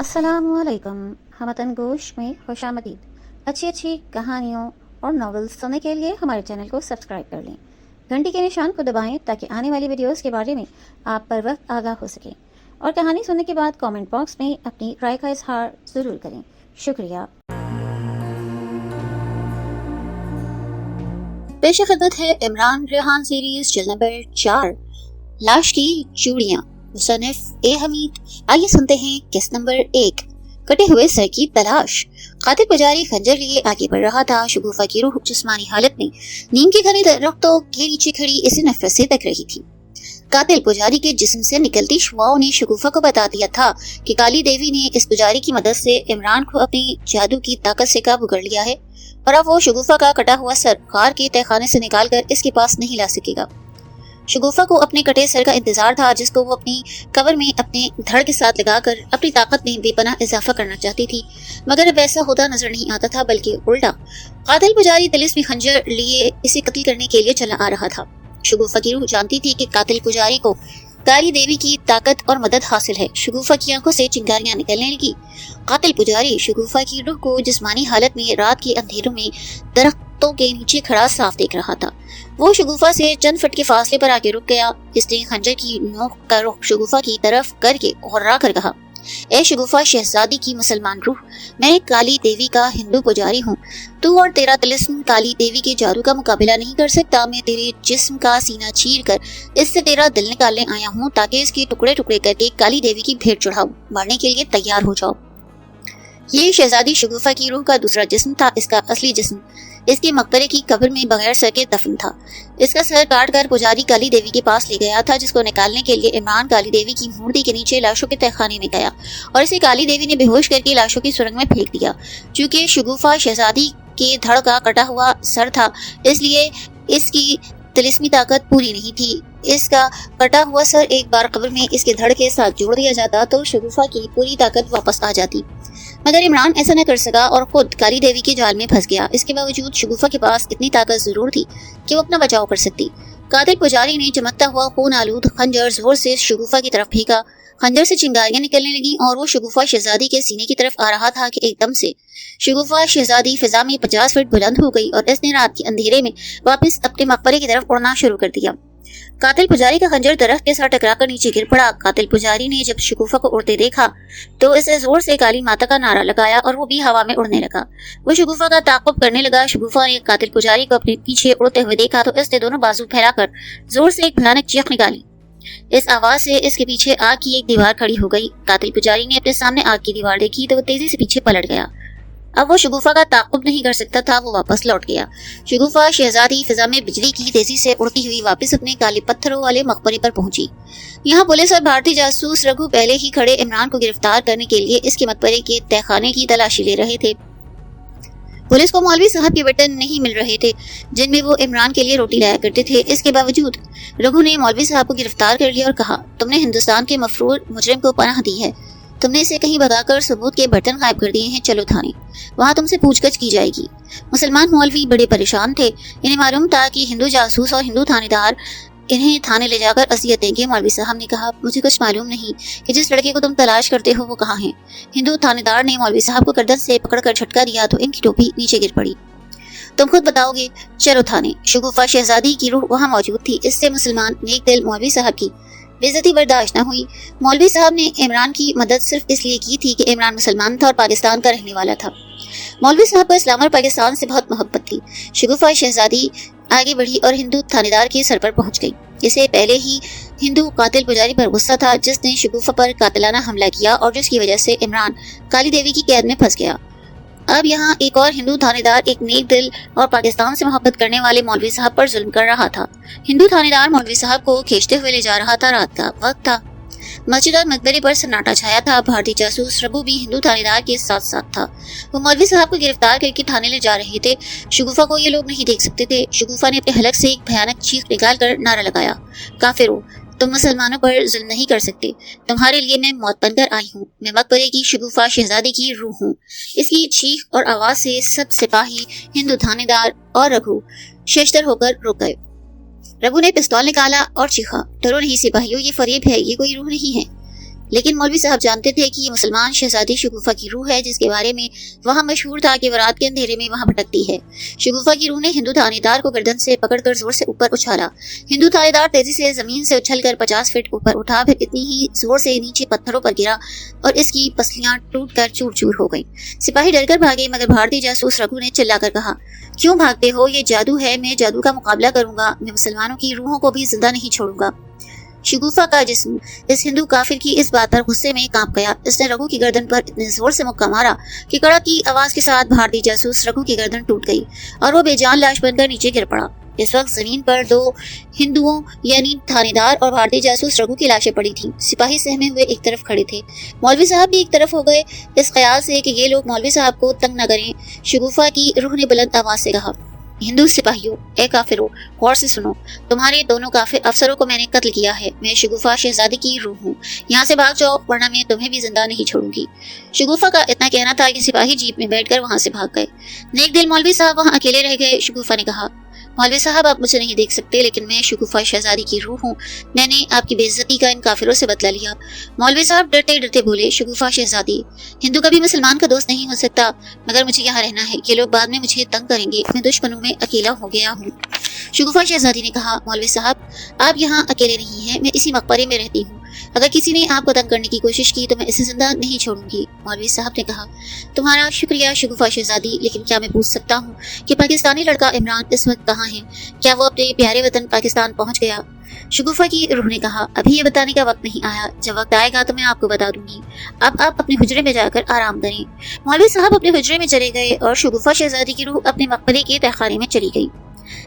अस्सलामुअलैकुम। हमतन गोश में खुशामदीद। अच्छी अच्छी कहानियों और नॉवेल्स सुनने के लिए हमारे चैनल को सब्सक्राइब कर लें। घंटी के निशान को दबाएं ताकि आने वाली वीडियोस के बारे में आप पर वक्त आगाह हो सकें। और कहानी सुनने के बाद कमेंट बॉक्स में अपनी राय का इजहार ज़रूर करें। शुक्रिया। पेश खिदमत है इमरान रेहान सीरीज जल्द नंबर 4, लाश की चूड़ियां, मुसन्निफ ए हमीद। आइए सुनते हैं किस नंबर 1, कटे हुए सर की तलाश। कातिल पुजारी खंजर लिए आगे बढ़ रहा था। शगुफा की रूह जिस्मानी हालत में नीम के घने दरख्तों के नीचे खड़ी इसे नफरत से तक रही थी। कातिल पुजारी के जिस्म से निकलती शुआओं ने शगुफा को बता दिया था कि काली देवी ने इस पुजारी की मदद से इमरान को अपनी जादू की ताकत से काबू कर लिया है और अब वो शगुफा का कटा हुआ सर कार के तहखाने से निकालकर इसके पास नहीं ला सकेगा। शगुफा को अपने कटे सर का इंतजार था, जिसको वो अपनी कब्र में अपने धड़ के साथ लगाकर अपनी ताकत में बेपनाह इजाफा करना चाहती थी, मगर अब ऐसा होता नजर नहीं आता था, बल्कि उल्टा। कातिल पुजारी तिलिस्मी खंजर लिए इसे कत्ल करने के लिए चला आ रहा था। शगुफा की रूह जानती थी कि कातिल पुजारी को काली देवी की ताकत और मदद हासिल है। शगुफा की आंखों से चिंगारियां निकलने लगी। कातिल पुजारी शगुफा की रूह को जिस्मानी हालत में रात के अंधेरों में दरख्तों के नीचे खड़ा साफ देख रहा था। वो शगुफा से चंद फुट के फासले पर आके रुक गया। इसने खंजर की नोक का रुख शगुफा की तरफ करके घुर्रा कर कहा, ए शगुफा शहजादी की मुसलमान रूह, मैं काली देवी का हिंदू पुजारी हूँ। तू और तेरा तिलिस्म काली देवी के जादू का मुकाबला नहीं कर सकता। मैं तेरे जिस्म का सीना चीर कर इससे तेरा दिल निकालने आया हूँ, ताकि इसके टुकड़े टुकड़े करके काली देवी की भेंट चढ़ाऊं। मरने के लिए तैयार हो जाओ। ये शहजादी शगुफा की रूह का दूसरा जिस्म था। इसका असली जिस्म इसके मकबरे की कब्र में बगैर सर के दफन था। इसका सर काट कर पुजारी काली देवी के पास ले गया था, जिसको निकालने के लिए इमरान काली देवी की मूर्ति के नीचे लाशों के तहखाने में गया और इसे काली देवी ने बेहोश करके लाशों की सुरंग में फेंक दिया। चूंकि शगुफा शहजादी के धड़ का कटा हुआ सर था, इसलिए इसकी तिलिस्मी ताकत पूरी नहीं थी। इसका कटा हुआ सर एक बार कब्र में इसके धड़ के साथ जोड़ दिया जाता तो शगुफा की पूरी ताकत वापस आ जाती, मगर इमरान ऐसा न कर सका और खुद काली देवी के जाल में फंस गया। इसके बावजूद शगुफा के पास इतनी ताकत जरूर थी कि वो अपना बचाव कर सकती। कातिल पुजारी ने चमकता हुआ खून आलूद खंजर जोर से शगुफा की तरफ फेंका। खंजर से चिंगारियां निकलने लगी और वो शगुफा शहजादी के सीने की तरफ आ रहा था कि एकदम से शगुफा शहजादी फिजा में 50 फीट बुलंद हो गई और इसने रात के अंधेरे में वापस अपने मकबरे की तरफ उड़ना शुरू कर दिया। कातिल पुजारी का खंजर दरख्त के साथ टकराकर नीचे गिर पड़ा। कातिल पुजारी ने जब शगुफा को उड़ते देखा तो इसे जोर से काली माता का नारा लगाया और वो भी हवा में उड़ने लगा। वो शगुफा का ताक़ुब करने लगा। शगुफा ने कातिल पुजारी को अपने पीछे उड़ते हुए देखा तो इसने दोनों बाजू फैलाकर जोर से एक भयानक चीख निकाली। इस आवाज से इसके पीछे आग की एक दीवार खड़ी हो गई। कातिल पुजारी ने अपने सामने आग की दीवार देखी तो वो तेजी से पीछे पलट गया। अब वो शगुफा का ताक़ुब नहीं कर सकता था, वो वापस लौट गया। शगुफा शहजादी फिजा में बिजली की तेजी से उड़ती हुई वापस अपने काले पत्थरों वाले मकबरे पर पहुंची। यहाँ पुलिस और भारतीय जासूस रघु पहले ही खड़े इमरान को गिरफ्तार करने के लिए इसके मकबरे के तहखाने की तलाशी ले रहे थे। पुलिस को मौलवी साहब के बटन नहीं मिल रहे थे, जिनमें वो इमरान के लिए रोटी लाया करते थे। इसके बावजूद रघु ने मौलवी साहब को गिरफ्तार कर लिया और कहा, तुमने हिंदुस्तान के मफरूर मुजरिम को पनाह दी है। तुमने इसे कहीं भगाकर सबूत के बर्तन गायब कर दिए हैं। चलो थाने, वहाँ तुमसे पूछगछ की जाएगी। मुसलमान मौलवी बड़े परेशान थे। इन्हें मालूम था कि हिंदू जासूस और हिंदू थानेदार इन्हें थाने ले जाकर अजियत देंगे। मौलवी साहब ने कहा, मुझे कुछ मालूम नहीं कि जिस लड़के को तुम तलाश करते हो वो कहाँ है। हिंदू थानेदार ने मौलवी साहब को गर्दन से पकड़कर झटका दिया तो इनकी टोपी नीचे गिर पड़ी। तुम खुद बताओगे, चलो थाने। शगुफा शहजादी की रूह वहाँ मौजूद थी। इससे मुसलमान नेक दिल मौलवी साहब की बेइज्जती बर्दाश्त न हुई। मौलवी साहब ने इमरान की मदद सिर्फ इसलिए की थी कि इमरान मुसलमान था और पाकिस्तान का रहने वाला था। मौलवी साहब को इस्लाम और पाकिस्तान से बहुत मोहब्बत थी। शगुफा शहजादी आगे बढ़ी और हिंदू थानेदार के सर पर पहुंच गई। इसे पहले ही हिंदू कातिल पुजारी पर गुस्सा था, जिसने शगुफा पर कातिलाना हमला किया और जिसकी वजह से इमरान काली देवी की कैद में फंस गया। अब यहाँ एक और हिंदू थानेदार एक नेक दिल और पाकिस्तान से मोहब्बत करने वाले मौलवी साहब पर जुल्म कर रहा था। हिंदू थानेदार मौलवी साहब को खींचते हुए ले जा रहा था। रात का वक्त था। मस्जिद और मकबरे पर सन्नाटा छाया था। भारतीय जासूस रघु भी हिंदू थानेदार के साथ साथ था। वो मौलवी साहब को गिरफ्तार करके थाने ले जा रहे थे। शगुफा को ये लोग नहीं देख सकते थे। शगुफा ने अपने हलक से एक भयानक चीख निकाल कर नारा लगाया, काफिरो, तुम मुसलमानों पर जुल्म नहीं कर सकते। तुम्हारे लिए मैं मौत बनकर आई हूँ। मैं मकबरे की शगुफा शहजादी की रूह हूँ। इसकी चीख और आवाज से सब सिपाही, हिंदू थानेदार और रघु शेषतर होकर रुक गए। रघु ने पिस्तौल निकाला और चीखा, डरो नहीं सिपाहियों, ये फरेब है, ये कोई रूह नहीं है। لیکن مولوی صاحب جانتے تھے کہ یہ مسلمان شہزادی شگوفہ کی روح ہے، جس کے بارے میں وہاں مشہور تھا کہ وہ رات کے اندھیرے میں وہاں بھٹکتی ہے۔ شگوفہ کی روح نے ہندو تھانے دار کو گردن سے پکڑ کر زور سے اوپر اچھالا۔ ہندو تھانے دار تیزی سے زمین سے اچھل کر 50 فٹ اوپر اٹھا، پھر اتنی ہی زور سے نیچے پتھروں پر گرا اور اس کی پسلیاں ٹوٹ کر چور چور ہو گئیں۔ سپاہی ڈر کر بھاگے، مگر بھارتی جاسوس رگھو نے چلا کر کہا، کیوں بھاگتے ہو؟ یہ جادو ہے، میں جادو کا مقابلہ کروں گا، میں مسلمانوں کی روحوں کو بھی زندہ نہیں چھوڑوں گا۔ شگوفہ کا جسم اس ہندو کافر کی اس بات پر غصے میں کانپ گیا۔ اس نے رگھو کی گردن پر اتنے زور سے مکہ مارا کہ کڑک کی آواز کے ساتھ بھارتی جاسوس رگھو کی گردن ٹوٹ گئی اور وہ بے جان لاش بن کر نیچے گر پڑا۔ اس وقت زمین پر 2 ہندوؤں یعنی تھانے دار اور بھارتی جاسوس رگھو کی لاشیں پڑی تھیں۔ سپاہی سہمے ہوئے ایک طرف کھڑے تھے۔ مولوی صاحب بھی ایک طرف ہو گئے، اس خیال سے کہ یہ لوگ مولوی صاحب کو تنگ نہ کریں۔ شگوفہ کی روح نے بلند آواز سے کہا، ہندو سپاہیوں، اے کافروں، غور سے سنو، تمہارے دونوں کافر افسروں کو میں نے قتل کیا ہے۔ میں شگوفہ شہزادی کی روح ہوں، یہاں سے بھاگ جاؤ ورنہ میں تمہیں بھی زندہ نہیں چھوڑوں گی۔ شگوفہ کا اتنا کہنا تھا کہ سپاہی جیپ میں بیٹھ کر وہاں سے بھاگ گئے۔ نیک دل مولوی صاحب وہاں اکیلے رہ گئے۔ شگوفہ نے کہا، مولوی صاحب آپ مجھے نہیں دیکھ سکتے، لیکن میں شگوفہ شہزادی کی روح ہوں، میں نے آپ کی بے عزتی کا ان کافروں سے بدلہ لیا۔ مولوی صاحب ڈرتے ڈرتے بولے، شگوفہ شہزادی، ہندو کبھی مسلمان کا دوست نہیں ہو سکتا، مگر مجھے یہاں رہنا ہے، یہ لوگ بعد میں مجھے تنگ کریں گے، میں دشمنوں میں اکیلا ہو گیا ہوں۔ شگوفہ شہزادی نے کہا، مولوی صاحب آپ یہاں اکیلے نہیں ہیں، میں اسی مقبرے میں رہتی ہوں، اگر کسی نے آپ کو تنگ کرنے کی کوشش کی تو میں اسے زندہ نہیں چھوڑوں گی۔ مولوی صاحب نے کہا، تمہارا شکریہ شگوفہ شہزادی، لیکن کیا میں پوچھ سکتا ہوں کہ پاکستانی لڑکا عمران اس وقت کہاں ہے؟ کیا وہ اپنے پیارے وطن پاکستان پہنچ گیا؟ شگوفہ کی روح نے کہا، ابھی یہ بتانے کا وقت نہیں آیا، جب وقت آئے گا تو میں آپ کو بتا دوں گی، اب آپ اپنے حجرے میں جا کر آرام کریں۔ مولوی صاحب اپنے حجرے میں چلے گئے اور شگوفہ شہزادی کی روح اپنے مقبرے کے تہخانے میں چلی گئی۔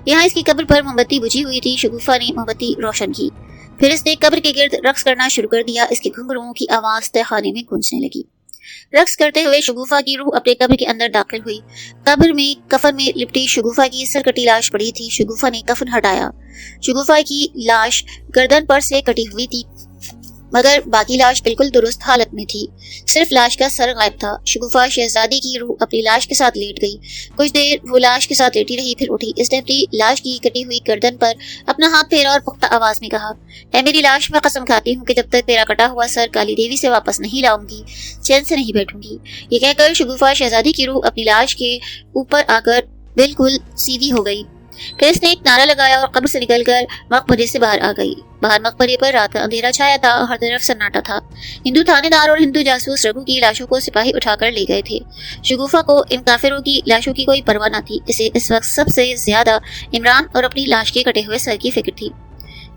یہاں اس کی قبر پر موم بتی بجھی ہوئی تھی۔ شگوفہ نے موم بتی روشن کی، پھر اس نے قبر کے گرد رقص کرنا شروع کر دیا۔ اس کے گھنگروؤں کی آواز تہخانے میں گونجنے لگی۔ رقص کرتے ہوئے شگوفہ کی روح اپنے قبر کے اندر داخل ہوئی۔ قبر میں کفن میں لپٹی شگوفہ کی سرکٹی لاش پڑی تھی۔ شگوفہ نے کفن ہٹایا۔ شگوفہ کی لاش گردن پر سے کٹی ہوئی تھی، مگر باقی لاش بالکل درست حالت میں تھی، صرف لاش کا سر غائب تھا۔ شگوفہ شہزادی کی روح اپنی لاش کے ساتھ لیٹ گئی۔ کچھ دیر وہ لاش کے ساتھ لیٹی رہی، پھر اٹھی۔ اس نے اپنی لاش کی کٹی ہوئی گردن پر اپنا ہاتھ پھیرا اور پختہ آواز میں کہا، اے میری لاش، میں قسم کھاتی ہوں کہ جب تک تیرا کٹا ہوا سر کالی دیوی سے واپس نہیں لاؤں گی، چین سے نہیں بیٹھوں گی۔ یہ کہہ کر شگوفہ شہزادی کی روح اپنی لاش کے اوپر آ کر بالکل سیدھی ہو گئی۔ پھر اس نے ایک نعرہ لگایا اور قبر سے نکل کر مقبرے سے باہر آ گئی۔ باہر مقبرے پر رات کا اندھیرا چھایا تھا، ہر طرف سناٹا تھا۔ ہندو تھانے دار اور ہندو جاسوس رگھو کی لاشوں کو سپاہی اٹھا کر لے گئے تھے۔ شگوفہ کو ان کافروں کی لاشوں کی کوئی پرواہ نہ تھی۔ اسے اس وقت سب سے زیادہ عمران اور اپنی لاش کے کٹے ہوئے سر کی فکر تھی۔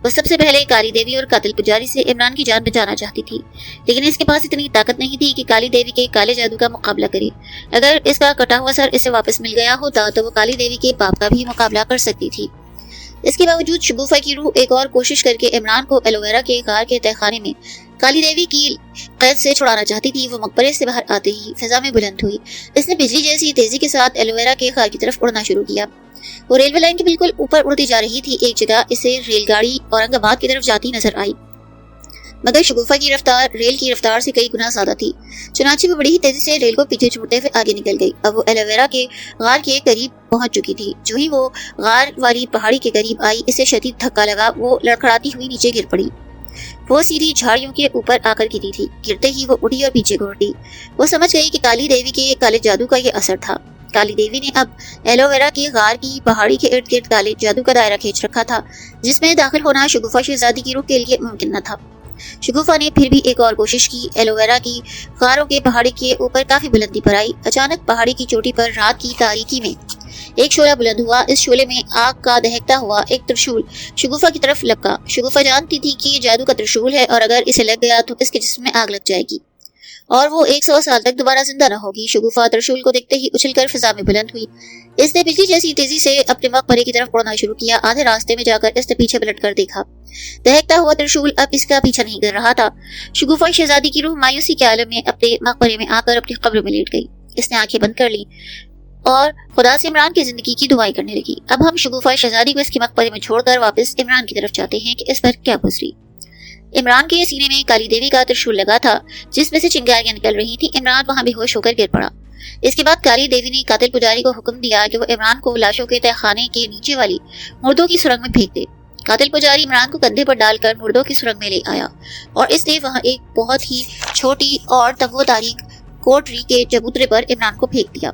وہ سب سے پہلے کالی دیوی اور قاتل پجاری سے عمران کی جان بچانا چاہتی تھی، لیکن اس کے پاس اتنی طاقت نہیں تھی کہ کالی دیوی کے کالے جادو کا مقابلہ کرے۔ اگر اس کا کٹا ہوا سر اسے واپس مل گیا ہوتا تو وہ کالی دیوی کے پاپ کا بھی مقابلہ کر سکتی تھی۔ اس کے باوجود شگوفہ کی روح ایک اور کوشش کر کے عمران کو ایلوویرا کے غار کے تہخانے میں کالی دیوی کی قید سے چھڑانا چاہتی تھی۔ وہ مقبرے سے باہر آتے ہی فضا میں بلند ہوئی۔ اس نے بجلی جیسی تیزی کے ساتھ ایلوویرا کے غار کی طرف اڑنا شروع کیا۔ وہ ریلوے لائن کے بالکل اوپر اڑتی جا رہی تھی۔ ایک جگہ اسے ریل گاڑی اورنگ آباد کی طرف جاتی نظر آئی، مگر شگوفہ کی رفتار ریل کی رفتار سے کئی گنا زیادہ تھی، چنانچہ وہ بڑی ہی تیزی سے ریل کو پیچھے چھوڑتے ہوئے آگے نکل گئی۔ اب وہ ایلوویرا کے غار کے قریب پہنچ چکی تھی۔ جو ہی وہ غار والی پہاڑی کے قریب آئی، اسے شدید دھکا لگا، وہ لڑکھڑاتی ہوئی نیچے گر پڑی۔ وہ سیدھی جھاڑیوں کے اوپر آ کر گری تھی۔ گرتے ہی وہ اٹھی اور پیچھے گھورتی۔ وہ سمجھ گئی کہ کالی دیوی کے کالے جادو کا یہ اثر تھا۔ کالی دیوی نے اب ایلوویرا کی غار کی پہاڑی کے ارد گرد کالے جادو کا دائرہ کھینچ رکھا تھا، جس میں داخل ہونا شگوفہ شہزادی کی روح کے لیے ممکن نہ تھا۔ شگوفہ نے پھر بھی ایک اور کوشش کی۔ ایلوویرا کی غاروں کے پہاڑی کے اوپر کافی بلندی پر آئی۔ اچانک پہاڑی کی چوٹی پر رات کی تاریکی میں ایک شعلہ بلند ہوا۔ اس شعلے میں آگ کا دہکتا ہوا ایک ترشول شگوفہ کی طرف لپکا۔ شگوفہ جانتی تھی کہ یہ جادو کا ترشول ہے اور اگر اسے لگ گیا تو اس کے جسم میں آگ لگ جائے گی اور وہ 100 سال تک دوبارہ زندہ نہ ہوگی۔ شگوفہ ترشول کو دیکھتے ہی اچھل کر فضا میں بلند ہوئی۔ اس نے بجلی جیسی تیزی سے اپنے مقبرے کی طرف اڑنا شروع کیا۔ آدھے راستے میں جا کر اس نے پیچھے پلٹ کر دیکھا، دہکتا ہوا ترشول اب اس کا پیچھا نہیں کر رہا تھا۔ شگوفہ شہزادی کی روح مایوسی کے عالم میں اپنے مقبرے میں آ کر اپنی قبر میں لیٹ گئی۔ اس نے آنکھیں بند کر لی اور خدا سے عمران کی زندگی کی دعائیں کرنے لگی۔ اب ہم شگوفہ شہزادی کو اس کے مقبرے میں چھوڑ کر واپس عمران کی طرف جاتے ہیں کہ اس پر کیا گزری۔ عمران کے سینے میں کالی دیوی کا ترشول لگا تھا، جس میں سے چنگاریاں نکل رہی تھیں۔ عمران وہاں بے ہوش ہو کر گر پڑا۔ اس کے بعد کالی دیوی نے قاتل پجاری کو حکم دیا کہ وہ عمران کو لاشوں کے تہخانے کے نیچے والی مردوں کی سرنگ میں پھینک دے۔ قاتل पुजारी इमरान को कंधे पर डालकर मुर्दों की सुरंग में ले आया और इसने वहां एक बहुत ही छोटी और तंगोतारीख कोठरी के चबूतरे पर इमरान को फेंक दिया।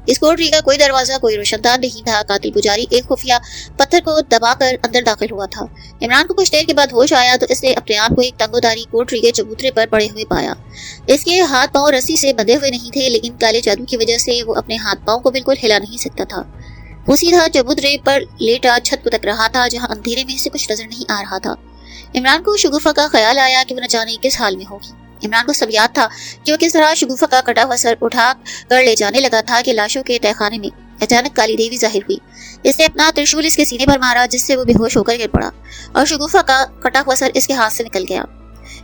इस कोठरी का कोई दरवाजा, कोई रोशनदान नहीं था। कातिल पुजारी एक खुफिया पत्थर को दबाकर अंदर दाखिल हुआ था। इमरान को कुछ देर के बाद होश आया तो इसने अपने आप को एक तंगोतारी कोठरी के चबूतरे पर पड़े हुए पाया। इसके हाथ पांव रस्सी से बंधे हुए नहीं थे, लेकिन काले जादू की वजह से वो अपने हाथ पांव को बिल्कुल हिला नहीं सकता था। वो सीधा चबूतरे पर लेटा छत को तक रहा था, जहाँ अंधेरे में से कुछ नजर नहीं आ रहा था। इमरान को शगुफा का ख्याल आया कि वो न जाने किस हाल में होगी। इमरान को सब याद था कि वो किस तरह शगुफा का कटा हुआ सर उठा कर ले जाने लगा था कि लाशों के तहखाने में अचानक काली देवी जाहिर हुई। इसने अपना त्रिशूल इसके सीने पर मारा, जिससे वो बेहोश होकर गिर पड़ा और शगुफा का कटा हुआ सर इसके हाथ से निकल गया।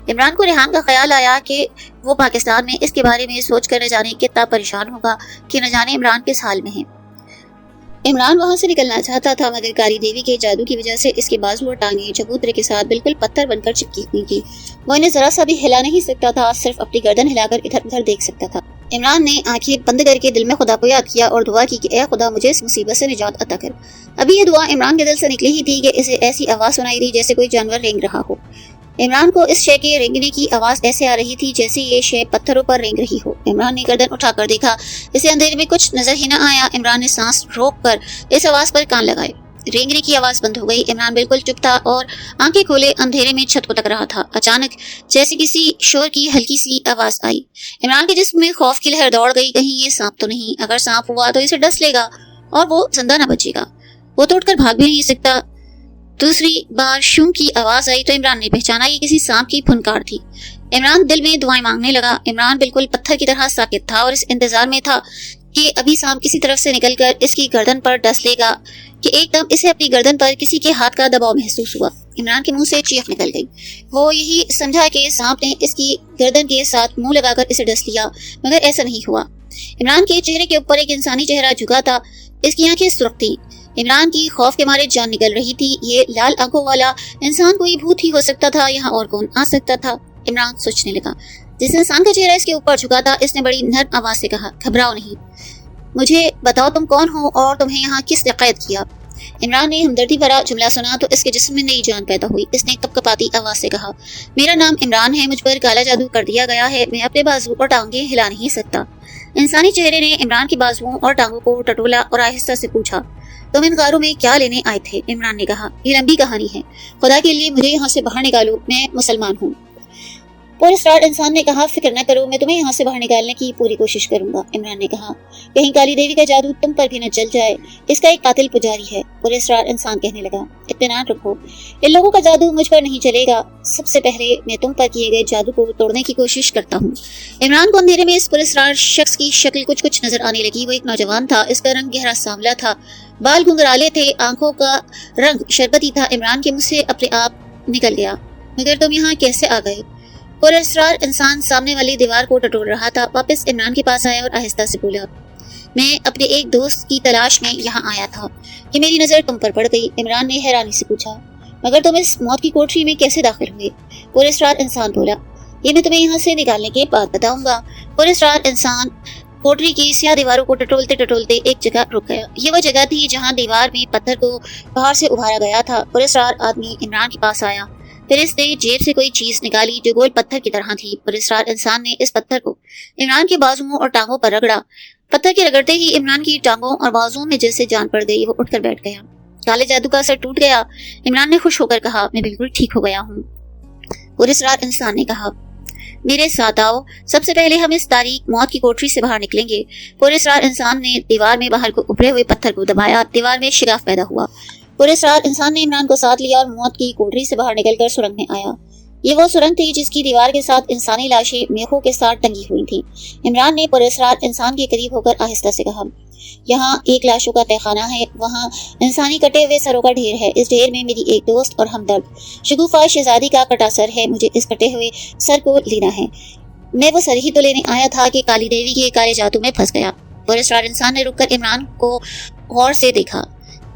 इमरान को रेहान का ख्याल आया कि वो पाकिस्तान में इसके बारे में सोच कर न जाने कितना परेशान होगा कि न जाने इमरान किस हाल में है। इमरान वहां से निकलना चाहता था, मगर काली देवी के जादू की वजह से इसके बाजू और टांगें चबूतरे के साथ बिल्कुल पत्थर बनकर चिपकी हुई थी। वो इन्हें जरा सा भी हिला नहीं सकता था, सिर्फ अपनी गर्दन हिलाकर इधर उधर देख सकता था। इमरान ने आंखें बंद करके दिल में खुदा को याद किया और दुआ की कि ए खुदा, मुझे इस मुसीबत से निजात अता कर। अभी ये दुआ इमरान के दिल से निकली ही थी कि इसे ऐसी आवाज सुनाई दी जैसे कोई जानवर रेंग रहा हो। इमरान को इस शय के रेंगने की आवाज ऐसे आ रही थी जैसे ये शय पत्थरों पर रेंग रही हो। इमरान ने गर्दन उठाकर देखा, इसे अंधेरे में कुछ नजर ही न आया। इमरान ने सांस रोककर इस आवाज पर कान लगाए। रेंगने की आवाज बंद हो गई। इमरान बिल्कुल चुप था और आंखें खोले अंधेरे में छत को तक रहा था। अचानक जैसे किसी शोर की हल्की सी आवाज आई। इमरान के जिस्म में खौफ की लहर दौड़ गई। कहीं ये सांप तो नहीं? अगर सांप हुआ तो इसे डस लेगा और वो जिंदा न बचेगा। वो तो उठकर भाग भी नहीं सकता। दूसरी बार शू की आवाज आई तो इमरान ने पहचाना ये किसी सांप की फुनकार थी। इमरान दिल में दुआएं मांगने लगा। इमरान बिल्कुल पत्थर की तरह साकित था और इस इंतजार में था कि अभी सांप किसी तरफ से निकलकर इसकी गर्दन पर डस लेगा कि एकदम इसे अपनी गर्दन पर किसी के हाथ का दबाव महसूस हुआ। इमरान के मुंह से चीख निकल गई। वो यही समझा कि सांप ने इसकी गर्दन के साथ मुंह लगाकर इसे डस लिया, मगर ऐसा नहीं हुआ। इमरान के चेहरे के ऊपर एक इंसानी चेहरा झुका था। इसकी आंखें सुर्ख थी। इमरान की खौफ के मारे जान निकल रही थी। ये लाल आंखों वाला इंसान कोई भूत ही हो सकता था, यहाँ और कौन आ सकता था? इमरान सोचने लगा। जिस इंसान का चेहरा इसके ऊपर झुका था, इसने बड़ी नर्म आवाज से कहा, घबराओ नहीं, मुझे बताओ तुम कौन हो और तुम्हें यहाँ किसने कैद किया? इमरान ने हमदर्दी भरा जुमला सुना तो इसके जिस्म में नई जान पैदा हुई। इसने कपकपाती आवाज से कहा, मेरा नाम इमरान है, मुझ पर काला जादू कर दिया गया है, मैं अपने बाजू और टांगे हिला नहीं सकता। इंसानी चेहरे ने इमरान की बाजुओं और टांगों को टटोला और आहिस्ता से पूछा, तुम इन गारों में क्या लेने आए थे? इमरान ने कहा, ये लंबी कहानी है, खुदा के लिए मुझे यहाँ से बाहर निकालो, मैं मुसलमान हूँ। पुरस्कार इंसान ने कहा, फिक्र न करो, मैं तुम्हें यहाँ से बाहर निकालने की पूरी कोशिश करूंगा। इमरान ने कहा, कहीं काली देवी का जादू तुम पर भी न चल जाए, इसका एक कातिल पुजारी है। पुरस्कार इंसान कहने लगा, इत्मीनान रखो, इन लोगों का जादू मुझ पर नहीं चलेगा। सबसे पहले मैं तुम पर किए गए जादू को तोड़ने की कोशिश करता हूँ। इमरान को अंधेरे में इस पुरस्कार शख्स की शक्ल कुछ नजर आने लगी। वो एक नौजवान था। इसका रंग गहरा सांवला था, बाल घुंघराले थे, आंखों का रंग शरबती था। इमरान के मुंह से अपने आप निकल गया, मगर तुम यहाँ कैसे आ गए? पुरस्कार इंसान सामने वाली दीवार को टटोल रहा था। वापस इमरान के पास आया और आहिस्ता से बोला, मैं अपने एक दोस्त की तलाश में यहाँ आया था कि मेरी नजर तुम पर पड़ गई। इमरान ने हैरानी से पूछा, मगर तुम इस मौत की कोठरी में कैसे दाखिल हुए? पुरस्कार इंसान बोला, ये मैं तुम्हें यहाँ से निकालने के बाद बताऊंगा। पुरस्कार इंसान कोठरी की स्याह दीवारों को टटोलते टटोलते एक जगह रुक गया। ये वो जगह थी जहाँ दीवार में पत्थर को बाहर से उभारा गया था। पुरस्कार आदमी इमरान के पास आया, फिर इसने जेब से कोई चीज निकाली जो गोल पत्थर की तरह थी। पुरस्कार इंसान ने इस पत्थर को इमरान के बाजुओं और टांगों पर रगड़ा। पत्थर के रगड़ते ही इमरान की टांगों और बाजुओं में जैसे जान पड़ गई। वो उठकर बैठ गया। काले जादू का असर टूट गया। इमरान ने खुश होकर कहा, मैं बिल्कुल ठीक हो गया हूँ। पुरस्कार इंसान ने कहा, मेरे साथ आओ, सबसे पहले हम इस तारीक मौत की कोठरी से बाहर निकलेंगे। पुरस्कार इंसान ने दीवार में बाहर को उभरे हुए पत्थर को दबाया। दीवार में शिगाफ पैदा हुआ। पुरस्कार इंसान ने इमरान को साथ लिया और मौत की कोठरी से बाहर निकलकर सुरंग में आया। ये वो सुरंग थी जिसकी दीवार के साथ इंसानी लाशें मेखों के साथ टंगी हुई थी। इमरान ने पुरस्कार इंसान के करीब होकर आहिस्ता से कहा, यहाँ एक लाशों का तहखाना है, वहाँ इंसानी कटे हुए सरों का ढेर है। इस ढेर में मेरी एक दोस्त और हमदर्द शगुफा शहजादी का कटा सर है। मुझे इस कटे हुए सर को लेना है। मैं वो सर ही तो लेने आया था कि काली देवी के काले जादू में फंस गया। पुरस्कार इंसान ने रुककर इमरान को गौर से देखा,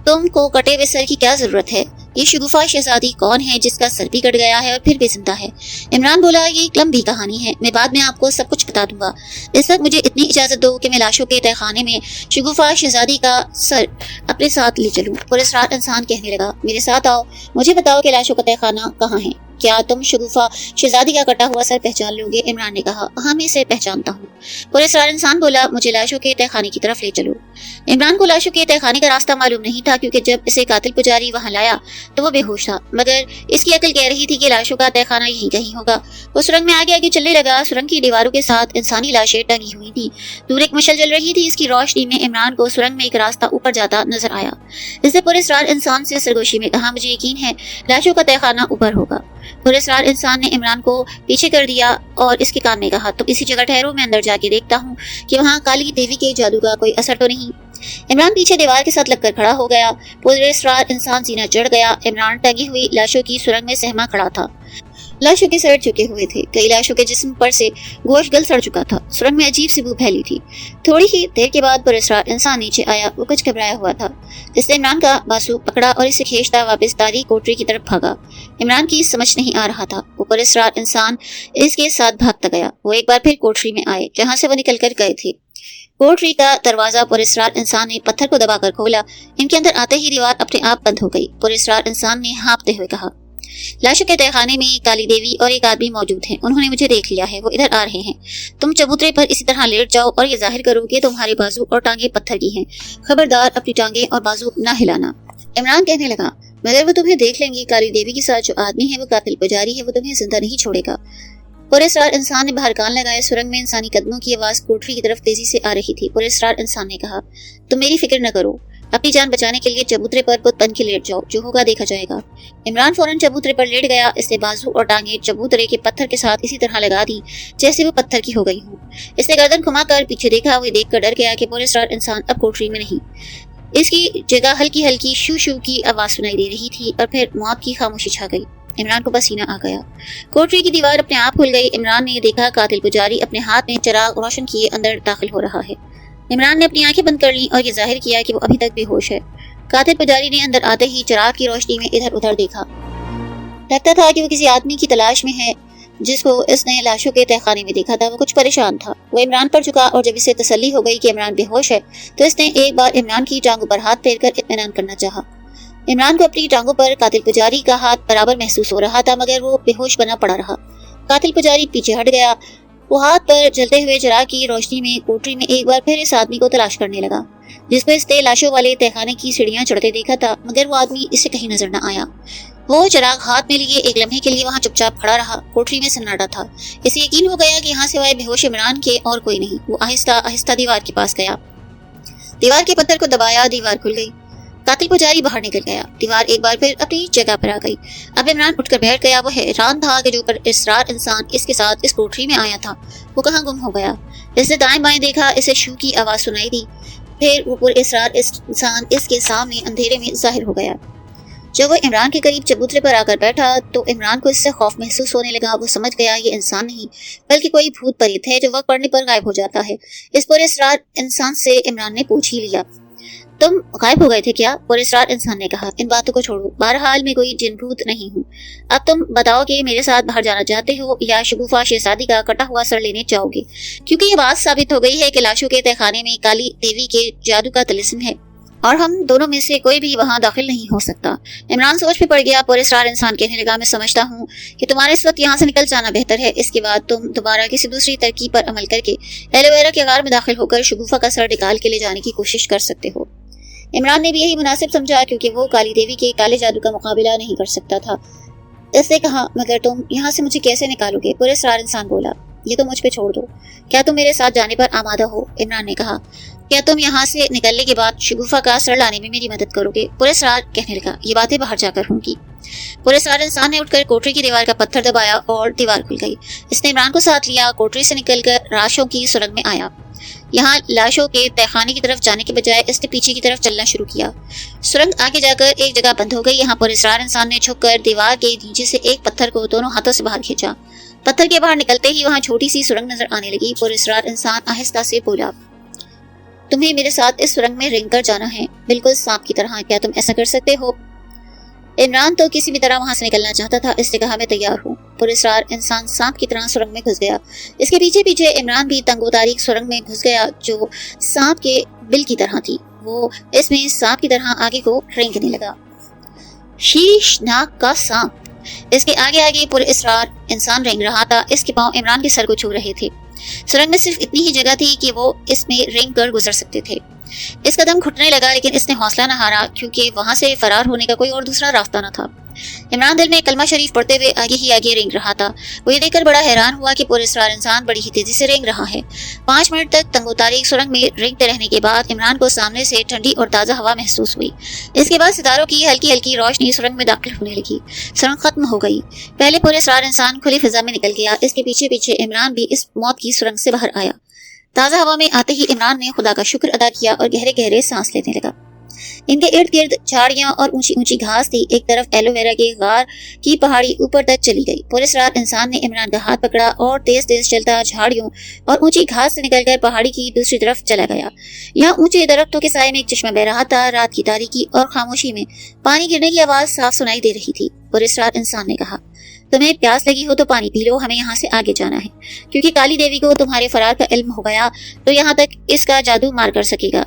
तुमको कटे हुए सर की क्या जरूरत है? یہ شگوفہ شہزادی کون ہے جس کا سر بھی کٹ گیا ہے اور پھر بھی زندہ ہے؟ عمران بولا یہ ایک لمبی کہانی ہے، میں بعد میں آپ کو سب کچھ بتا دوں گا، اس وقت مجھے اتنی اجازت دو کہ میں لاشوں کے تہہ خانے میں شگوفہ شہزادی کا سر اپنے ساتھ لے چلوں۔ پراسرار انسان کہنے لگا میرے ساتھ آؤ، مجھے بتاؤ کہ لاشوں کا تہہ خانہ کہاں ہے، کیا تم شگوفہ شہزادی کا کٹا ہوا سر پہچان لو گے؟ عمران نے کہا ہاں میں اسے پہچانتا ہوں۔ پراسرار انسان بولا مجھے لاشوں کے تہہ خانے کی طرف لے چلو۔ عمران کو لاشوں کے تہہ خانے کا راستہ معلوم نہیں تھا کیونکہ جب اسے قاتل پجاری وہاں لایا تو وہ بے ہوش تھا، مگر اس کی عقل کہہ رہی تھی کہ لاشوں کا تہہ خانہ یہیں کہیں ہوگا۔ وہ سرنگ میں آگے آگے چلنے لگا، سرنگ کی دیواروں کے ساتھ انسانی لاشیں ٹنگی ہوئی تھیں، دور ایک مشعل جل رہی تھی، اس کی روشنی میں عمران کو سرنگ میں ایک راستہ اوپر جاتا نظر آیا۔ اس نے پراسرار انسان سے سرگوشی میں کہا مجھے یقین ہے لاشوں کا تہہ خانہ اوپر ہوگا۔ پراسرار انسان نے عمران کو پیچھے کر دیا اور اس کے کان میں کہا تم اسی جگہ ٹھہرو، میں اندر جا کے دیکھتا ہوں کہ وہاں کالی دیوی کے جادو کا کوئی اثر تو نہیں۔ عمران پیچھے دیوار کے ساتھ لگ کر کھڑا ہو گیا۔ پراسرار انسان سینہ چڑھ گیا۔ عمران ٹنگی ہوئی لاشوں کی سرنگ میں سہما کھڑا تھا، لاشوں کے سر جھکے ہوئے تھے، کئی لاشوں کے جسم پر سے گوشت گل سڑ چکا تھا، سرنگ میں عجیب سی بو پھیلی تھی۔ تھوڑی ہی دیر کے بعد پراسرار انسان نیچے آیا، وہ کچھ گھبرایا ہوا تھا، اس نے عمران کا بازو پکڑا اور اسے کھینچتا واپس تاریک کوٹری کی طرف بھاگا۔ عمران کی سمجھ نہیں آ رہا تھا، وہ پراسرار انسان اس کے ساتھ بھاگتا گیا۔ وہ ایک بار پھر کوٹری میں آئے جہاں سے وہ نکل کر گئے تھے۔ کوٹری کا دروازہ پراسرار انسان نے پتھر کو دبا کر کھولا، ان کے اندر آتے ہی دیوار اپنے آپ بند ہو گئی۔ پراسرار انسان نے ہانپتے ہوئے کہا لاشوں کے تہہ خانے میں کالی دیوی اور ایک آدمی موجود ہیں، انہوں نے مجھے دیکھ لیا ہے، وہ ادھر آ رہے ہیں، تم چبوترے پر اسی طرح لیٹ جاؤ اور یہ ظاہر کرو کہ تمہارے بازو اور ٹانگیں پتھر کی ہیں، خبردار اپنی ٹانگیں اور بازو نہ ہلانا۔ عمران کہنے لگا مگر وہ تمہیں دیکھ لیں گی، کالی دیوی کے ساتھ جو آدمی ہے وہ قاتل پجاری ہے، وہ تمہیں زندہ نہیں چھوڑے گا۔ پراسرار انسان نے باہر کان لگائے، سرنگ میں انسانی قدموں کی آواز کوٹری کی طرف تیزی سے آ رہی تھی۔ پراسرار انسان نے کہا تم میری فکر نہ کرو، اپنی جان بچانے کے لیے چبوترے پر بت بن کے لیٹ جاؤ، جو ہوگا دیکھا جائے گا۔ عمران فوراً چبوترے پر لیٹ گیا، اس نے بازو اور ٹانگیں چبوترے کے پتھر کے ساتھ اسی طرح لگا دی جیسے وہ پتھر کی ہو گئی ہوں۔ اس نے گردن گھما کر پیچھے دیکھا، وہ دیکھ کر ڈر گیا کہ پراسرار انسان اب کوٹری میں نہیں، اس کی جگہ ہلکی ہلکی شو شو کی آواز سنائی دے رہی تھی اور پھر موت کی خاموشی چھا گئی۔ عمران کو پسینہ آ گیا، کوٹری کی دیوار اپنے آپ کھل گئی۔ عمران نے دیکھا قاتل پجاری اپنے ہاتھ میں چراغ روشن کیے اندر داخل ہو رہا ہے۔ عمران نے اپنی آنکھیں بند کر لیں اور یہ ظاہر کیا کہ وہ ابھی تک بے ہوش ہے۔ قاتل پجاری نے اندر آتے ہی چراغ کی روشنی میں ادھر ادھر دیکھا، لگتا تھا کہ وہ کسی آدمی کی تلاش میں ہے جس کو اس نے لاشوں کے تہہ خانے میں دیکھا تھا۔ وہ کچھ پریشان تھا، وہ عمران پر جھکا اور جب اسے تسلی ہو گئی کہ عمران بے ہوش ہے تو اس نے ایک بار عمران کی ٹانگوں پر ہاتھ پھیر کر اطمینان کرنا چاہا۔ عمران کو اپنی ٹانگوں پر قاتل پجاری کا ہاتھ برابر محسوس ہو رہا تھا مگر وہ بے ہوش بنا پڑا رہا۔ قاتل پجاری پیچھے ہٹ گیا، وہ ہاتھ پر جلتے ہوئے چراغ کی روشنی میں کوٹری میں ایک بار پھر اس آدمی کو تلاش کرنے لگا جس کو اس نے لاشوں والے تہہ خانے کی سیڑھیاں چڑھتے دیکھا تھا، مگر وہ آدمی اسے کہیں نظر نہ آیا۔ وہ چراغ ہاتھ میں لیے ایک لمحے کے لیے وہاں چپ چاپ کھڑا رہا۔ کوٹری میں سناٹا تھا، اسے یقین ہو گیا کہ یہاں سوائے بے ہوش عمران کے اور کوئی نہیں۔ وہ آہستہ آہستہ دیوار کے پاس گیا، دیوار کے پتھر کو دبایا، دیوار کھل گئی، قاتل پجاری باہر نکل گیا، دیوار ایک بار پھر اپنی جگہ پر آ گئی۔ اب عمران اٹھ کر بیٹھ گیا، وہ حیران تھا کہ جو پراسرار انسان اس کے ساتھ اس کوٹری میں آیا تھا وہ کہاں گم ہو گیا۔ اس نے دائیں بائیں دیکھا، اسے شو کی آواز سنائی دی، پھر وہ پراسرار انسان اس کے سامنے اندھیرے میں ظاہر ہو گیا۔ جب وہ عمران کے قریب چبوترے پر آ کر بیٹھا تو عمران کو اس سے خوف محسوس ہونے لگا۔ وہ سمجھ گیا یہ انسان نہیں بلکہ کوئی بھوت پریت ہے جو وقت پڑنے پر غائب ہو جاتا ہے۔ اس پراسرار انسان سے عمران نے پوچھ ہی لیا تم غائب ہو گئے تھے کیا؟ پراسرار انسان نے کہا ان باتوں کو چھوڑو، بہرحال میں کوئی جن بھوت نہیں ہوں، اب تم بتاؤ کہ میرے ساتھ باہر جانا چاہتے ہو یا شگوفہ شہزادی کا کٹا ہوا سر لینے چاہو گے، کیونکہ یہ بات ثابت ہو گئی ہے کہ لاشوں کے تہہ خانے میں کالی دیوی کے جادو کا طلسم ہے اور ہم دونوں میں سے کوئی بھی وہاں داخل نہیں ہو سکتا۔ عمران سوچ میں پڑ گیا۔ پراسرار انسان کہنے لگا میں سمجھتا ہوں کہ تمہارے اس وقت یہاں سے نکل جانا بہتر ہے، اس کے بعد تم دوبارہ کسی دوسری ترکیب پر عمل کر کے ایلوویرا کے غار میں داخل ہو کر شگوفہ کا سر نکال کے لے جانے کی کوشش کر سکتے ہو۔ عمران نے بھی یہی مناسب سمجھا کیونکہ وہ کالی دیوی کے کالے جادو کا مقابلہ نہیں کر سکتا تھا۔ اس نے کہا مگر تم یہاں سے مجھے کیسے نکالو گے؟ پراسرار انسان بولا یہ تو مجھ پہ چھوڑ دو، کیا تم میرے ساتھ جانے پر آمادہ ہو؟ عمران نے کہا کیا تم یہاں سے نکلنے کے بعد شگوفہ کا سر لانے میں میری مدد کرو گے؟ پراسرار کہنے لگا یہ باتیں باہر جا کر ہوں گی۔ پراسرار انسان نے اٹھ کر کوٹری کی دیوار کا پتھر دبایا اور دیوار کھل گئی۔ اس نے عمران کو ساتھ لیا، کوٹری سے نکل کر لاشوں کی سرنگ میں آیا۔ یہاں لاشوں کے تہہ خانے کی طرف جانے کے بجائے اس نے پیچھے کی طرف چلنا شروع کیا۔ سرنگ آگے جا کر ایک جگہ بند ہو گئی، یہاں پراسرار انسان نے جھک کر دیوار کے نیچے سے ایک پتھر کو دونوں ہاتھوں سے باہر کھینچا۔ پتھر کے باہر نکلتے ہی وہاں چھوٹی سی سرنگ نظر آنے لگی۔ پراسرار انسان آہستہ سے بولا تمہیں میرے ساتھ اس سرنگ میں رنگ کر جانا ہے، بالکل سانپ کی طرح، کیا تم ایسا کر سکتے ہو؟ इमरान तो किसी भी तरह वहां से निकलना चाहता था। इसने कहा मैं तैयार हूँ। पुरस्कार इंसान सांप की तरह सुरंग में घुस गया। इसके पीछे पीछे इमरान भी तंगो तारीख सुरंग में घुस गया जो सांप के बिल की तरह थी। वो इसमें सांप की तरह आगे को रेंगने लगा। शीश नाक का सांप। इसके आगे आगे पुरस्कार इंसान रेंग रहा था। इसके पांव इमरान के सर को छू रहे थे। सुरंग में सिर्फ इतनी ही जगह थी कि वो इसमें रेंग कर गुजर सकते थे। इसका दम घुटने लगा, लेकिन इसने हौसला न हारा क्योंकि वहां से फरार होने का कोई और दूसरा रास्ता न था। इमरान दिल में कलमा शरीफ पढ़ते हुए आगे ही आगे रेंग रहा था। वो ये देखकर बड़ा हैरान हुआ कि पुरस्कार इंसान बड़ी ही तेजी से रेंग रहा है। 5 मिनट तक तंगो तारीख सुरंग में रेंगते रहने के बाद इमरान को सामने से ठंडी और ताज़ा हवा महसूस हुई। इसके बाद सितारों की हल्की हल्की रोशनी सुरंग में दाखिल होने लगी। सुरंग खत्म हो गई। पहले पुरस्कार इंसान खुली फिजा में निकल गया। इसके पीछे पीछे इमरान भी इस मौत की सुरंग से बाहर आया। ताज़ा हवा में आते ही इमरान ने खुदा का शुक्र अदा किया और गहरे गहरे सांस लेने लगा। इनके इर्द गिर्द झाड़ियां और ऊंची ऊंची घास थी। एक तरफ एलोवेरा के गार की पहाड़ी ऊपर तक चली गई। पुरस्कार इंसान ने इमरान का हाथ पकड़ा और तेज तेज चलता झाड़ियों और ऊंची घास से निकलकर पहाड़ी की दूसरी तरफ चला गया। यहाँ ऊंचे दरख्तों के साए में एक चश्मा बह रहा था। रात की तारीकी और खामोशी में पानी गिरने की आवाज साफ सुनाई दे रही थी। पुरस्कार इंसान ने कहा, तुम्हें प्यास लगी हो तो पानी पी लो, हमें यहाँ से आगे जाना है, क्योंकि काली देवी को तुम्हारे फरार का इल्म हो गया तो यहाँ तक इसका जादू मार कर सकेगा।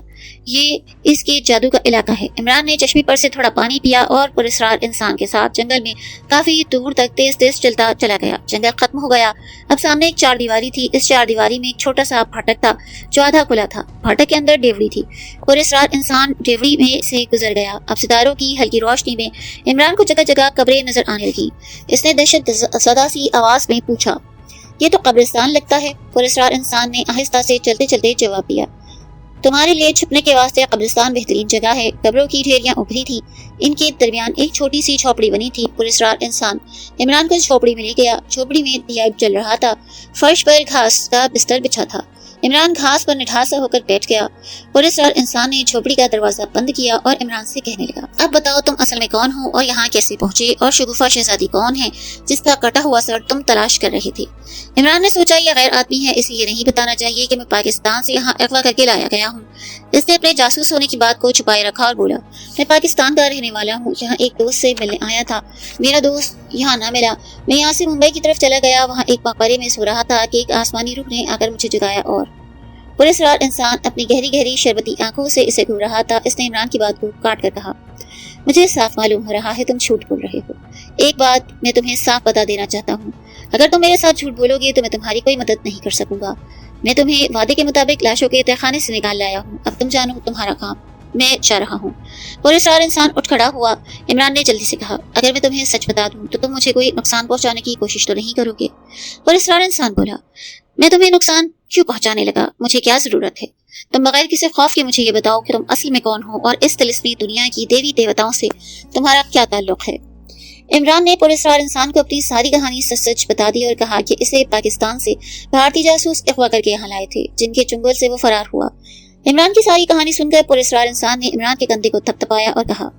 ये इसके जादू का इलाका है। इमरान ने चश्मे पर से थोड़ा पानी पिया और पुरस्कार इंसान के साथ जंगल में काफी दूर तक तेज तेज चलता चला गया। जंगल खत्म हो गया। अब सामने एक चारदीवारी थी। इस चारदीवारी में एक छोटा सा फाटक था जो आधा खुला था। फाटक के अंदर डेवड़ी थी। पुरस्कार इंसान डेवड़ी में से गुजर गया। अब सितारों की हल्की रोशनी में इमरान को जगह जगह कब्रें नजर आने लगी। इसने दहशत सदा सी आवाज में पूछा, ये तो कब्रिस्तान लगता है। पुरस्कार इंसान ने आहिस्ता से चलते चलते जवाब दिया, तुम्हारे लिए छुपने के वास्ते कब्रिस्तान बेहतरीन जगह है। कब्रों की ढेरियां उभरी थी। इनके दरमियान एक छोटी सी झोपड़ी बनी थी। पुरस्कार इंसान इमरान को झोपड़ी में ले गया। झोपड़ी में दिया जल रहा था। फर्श पर घास का बिस्तर बिछा था। इमरान घास पर निठासा होकर बैठ गया। पुरस्कार इंसान ने झोपड़ी का दरवाजा बंद किया और इमरान से कहने लगा, अब बताओ तुम असल में कौन हो और यहाँ कैसे पहुंचे, और शगुफा शहजादी कौन है जिसका कटा हुआ सर तुम तलाश कर रहे थे। इमरान ने सोचा यह गैर आदमी है, इसलिए नहीं बताना चाहिए कि मैं पाकिस्तान से यहाँ अगवा करके लाया गया हूँ। इसने अपने जासूस होने की बात को छुपाए रखा और बोला, मैं पाकिस्तान का रहने वाला हूँ। यहाँ एक दोस्त से मिलने आया था। मेरा दोस्त यहाँ ना मिला। मैं यहाँ से मुंबई की तरफ चला गया। वहाँ एक मकबरे में सो रहा था कि एक आसमानी रूह ने आकर मुझे जगाया। और पुरस्कार इंसान अपनी गहरी गहरी शरबती आंखों से इसे घूर रहा था। इसने इमरान की बात को काट कर कहा, मुझे साफ मालूम हो रहा है तुम झूठ बोल रहे हो। एक बात मैं तुम्हें साफ बता देना चाहता हूँ, अगर तुम मेरे साथ झूठ बोलोगे तो मैं तुम्हारी कोई मदद नहीं कर सकूंगा। मैं तुम्हें वादे के मुताबिक लाशों के तहखाने से निकाल लाया हूँ। अब तुम जानो तुम्हारा काम, मैं जा रहा हूँ। पुरस्कार इंसान उठ खड़ा हुआ। इमरान ने जल्दी से कहा, अगर मैं तुम्हें सच बता दूं तो तुम मुझे कोई नुकसान पहुंचाने की कोशिश तो नहीं करोगे। पुरस्कार इंसान बोला, मैं तुम्हें नुकसान क्यों पहुंचाने लगा, मुझे क्या जरूरत है। तुम बगैर किसी खौफ के मुझे ये बताओ कि तुम असल में कौन हो और इस तिलिस्मी दुनिया की देवी देवताओं से तुम्हारा क्या ताल्लुक है। इमरान ने पुरस्कार इंसान को अपनी सारी कहानी सच सच बता दी और कहा कि इसे पाकिस्तान से भारतीय जासूस अगवा करके यहाँ लाए थे, जिनके चुंगल से वो फरार हुआ। इमरान की सारी कहानी सुनकर पुरस्कार इंसान ने इमरान के कंधे को थपथपाया और कहा,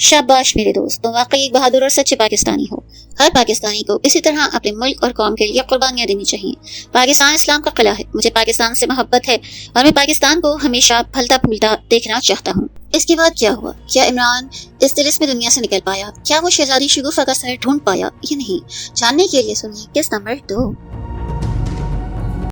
शाबाश मेरे दोस्त, तुम वाकई एक बहादुर और सच्चे पाकिस्तानी हो। हर पाकिस्तानी को इसी तरह अपने मुल्क और कौम के लिए कुर्बानियां देनी चाहिए। पाकिस्तान इस्लाम का किला है। मुझे पाकिस्तान से मोहब्बत है और मैं पाकिस्तान को हमेशा फलता फूलता देखना चाहता हूँ। इसके बाद क्या हुआ? क्या इमरान इस तिलिस्मी दुनिया से निकल पाया? क्या वो शहजादी शगुफा का सर ढूंढ पाया या नहीं? जानने के लिए सुनिए किस नंबर 2।